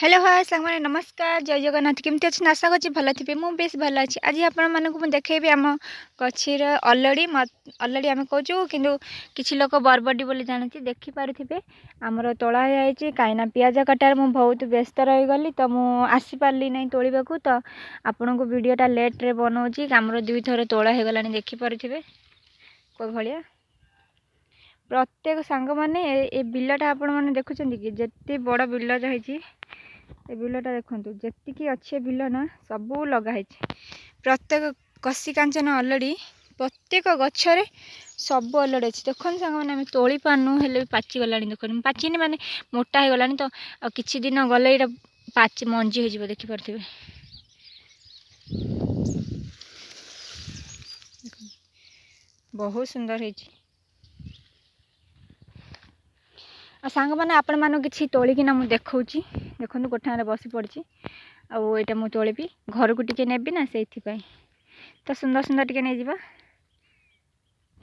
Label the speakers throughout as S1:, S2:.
S1: Hello hi सांगमाने नमस्कार जय जगन्नाथ केमती अच्छे आशा करछि भल थे मुझे बेस भल अच्छी आज आपको देखेबी आम गचर अलड़ी अलड़ी आम कहूँ कि किसी लोग बरबडी बोली जानती देखिपे आमर तोला जाइए कहीं पियाज काटार मुझे बहुत व्यस्त रहीगली तो मुझे आसीपारि ना तोड़ा तो आपण को वीडियोटा लेट्रे बनाऊँगी आमर 2 थर तोला हो गला देखिपे कोई भाया प्रत्येक सांग मैंने ये बिलटा आपण मैंने देखुं कि जिते बड़ बिल रही ए बिलटा देखु जी अच्छे बिल ना सबू लगाई प्रत्येक कसी कांचन अलड़ी प्रत्येक गचरे सब अलड़ी अच्छी देखो सांग मैंने तोली पार्नु हेल्ले पाचिगला देख पाचिनी माने मोटा हो गला तो किछि दिन गले ये पाचि मंजी हो देखिपे बहुत सुंदर है सांग मैंने आपण मान कि तोलिकिना मुझे देखा देखो गोटे बसी पड़ी आईटा मुझे तोलिबी घर को टी नेबी ना से तो सुंदर सुंदर टी नहीं जा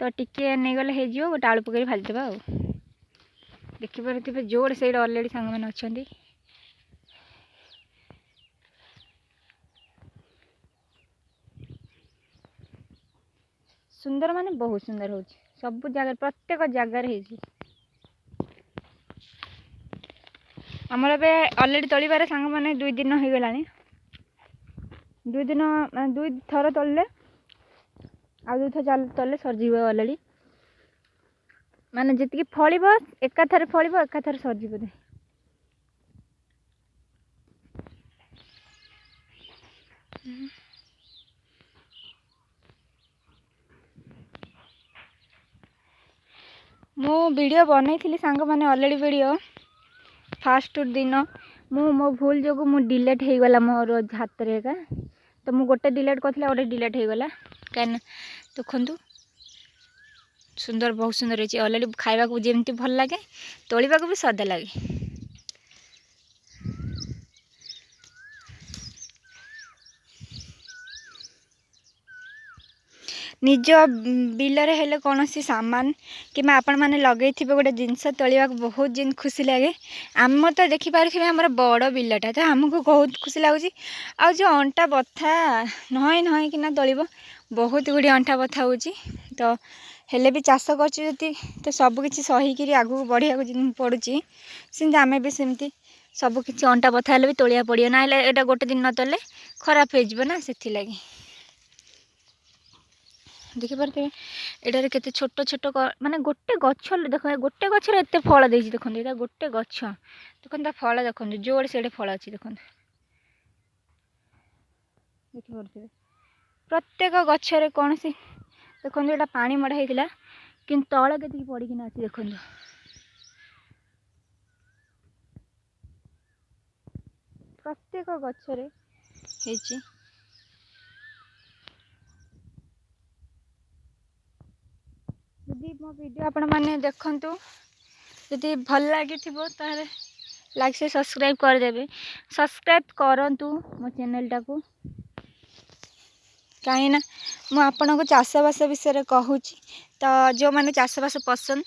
S1: तो टी नहीं गले हो गोटे आलू पकड़ भाजीदेवा आ देखिपे जोड़ से अलरेडी सांग मैंने अच्छा सुंदर माने बहुत सुंदर हो सब जगह प्रत्येक जगार आमर ए अलरेडी तोड़बार सांग मैंने 2 दिन हो गला 2 थर तोड़ले आ 2 थर तोड़ले सरजी अलरेडी माने जी फल एकाथर फल एकाथर सरजी बोधे मु वीडियो बनई सांग मैंने अलरेडी वीडियो फास्ट दिन मो भूल जो मु डिलेट हो गला मोर हाथ रे का तो मु गोटे डिलेट करथले गोटे डिलेट हो गला कहीं देखु सुंदर बहुत सुंदर है अलरेडी खाइबा को जेमती भल लगे तोलिबा को भी स्वाद लगे निज बिलरे हेले कौन सी सामान कि आपण मैंने लगे गोटे जिनस तोलिबा बहुत जिन खुशी लगे आम तो देखिपे आम बड़ बिलटा तो आमको बहुत खुशी लगुच आ जो अंटा बथा नई नई कि तोलिब बहुत गुड़ी अंटा बथा हो तो हेले भी चाष कर तो सबकि सहीकि आगू बढ़िया पड़ुची सेमती आम भी सेमती सबकि अंटा बथा हेल्ले भी तोलिया पड़ो ना यहाँ गोटे दिन न तोले खराब हो से लगी देखिपे ये केते छोट छोट माने गोटे गछ देख गोटे गचर एत फल दे देखो ये गोटे गछ देखो फल देखो जोड़ से फल अच्छी देखो देखिपे प्रत्येक गचर कौन सी देखो ये पानी मड़ा होता कि तल के पड़ना अच्छी देखो प्रत्येक गचर यदि मो वीडियो आपण मैंने देखु यदि भल लगी ताले लाइक से सब्सक्राइब करदेवे सब्सक्राइब करंतु मो चैनल टाको कहीं मुझे को चाषबास विषय कहूँ तो जो मैंने चाषबास पसंद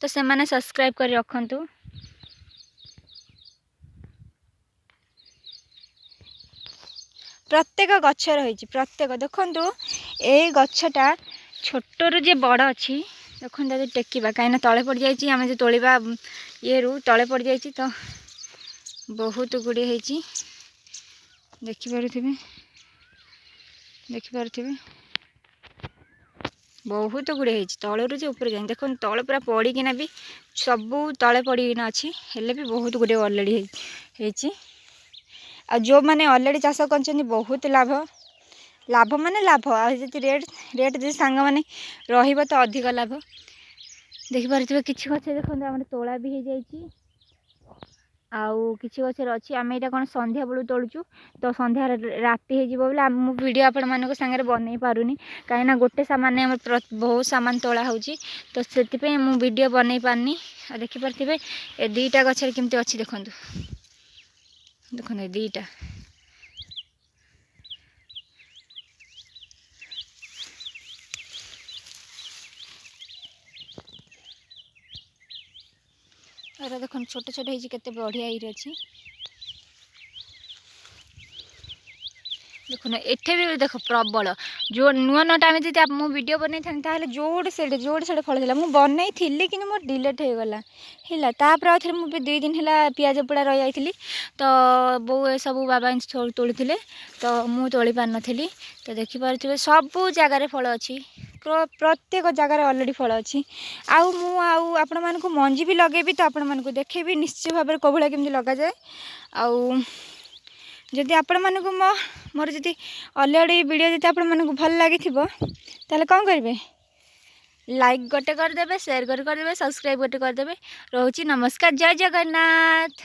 S1: तो से मैंने सब्सक्राइब कर रखु प्रत्येक गच रही प्रत्येक देखु ये गछटा छोटू जे बड़ अच्छी देखो टेकिबा कहीं तले पड़ जाए आम जो तोलिबा ये रू तले पड़ जाए तो बहुत गुड़े देखिपे बहुत गुड़े तलू जो ऊपर जाए देखो तले पूरा पड़ीना भी सबू तले पड़ना अच्छी हेल्ले भी बहुत गुड़े अलरेडी आ जो मैंने अलरेडी चाष कर बहुत लाभ लाभ माने लाभ आदि रेट जो सांग मैंने रही तो अधिक लाभ देखिपे किसी गच देखो आम तोला भी हो जाए आउ किसी गचर अच्छी आम यहाँ कौन संध्या बेलू तोलुचु तो संध्या राति हो आम वीडियो आपण मान सागर बनई पारुनी कहीं गोटे सामान आम बहुत सामान तोला हो तो से मुझे वीडियो बनई पारनी देखिपे ए 2टा गचर केमती अच्छी देखो देखो 2टा अरे देखो छोट छोट होते बढ़िया अच्छी देखुन एठे भी देख प्रबल जो नुआ नुआ टाइम जी मु वीडियो बनई था जोड़े से फल था मुझे बनई थी कि मोर डिलेट हो गला है तापर आउ थे मुझे 2 दिन है पियाज पोड़ा रही जाइली तो बो सब बाबा तोड़ी तो मुझे तोली पार नी तो देखिपे सबू जगार फल अच्छी प्रत्येक जगार अलरेडी फल अच्छी आपण मानक मंजी भी लगेबी तो आपण मानक देखेबी निश्चित भाव में कौभलिया केमती लग जाए आउ जदि आपण मानक मोर जदि अलरेडी वीडियो जदि आपण मानक भल लगी ताले कौन करेंगे लाइक गोटे करदे शेयर करदे सब्सक्राइब गोटे करदे रोची नमस्कार जय जगन्नाथ।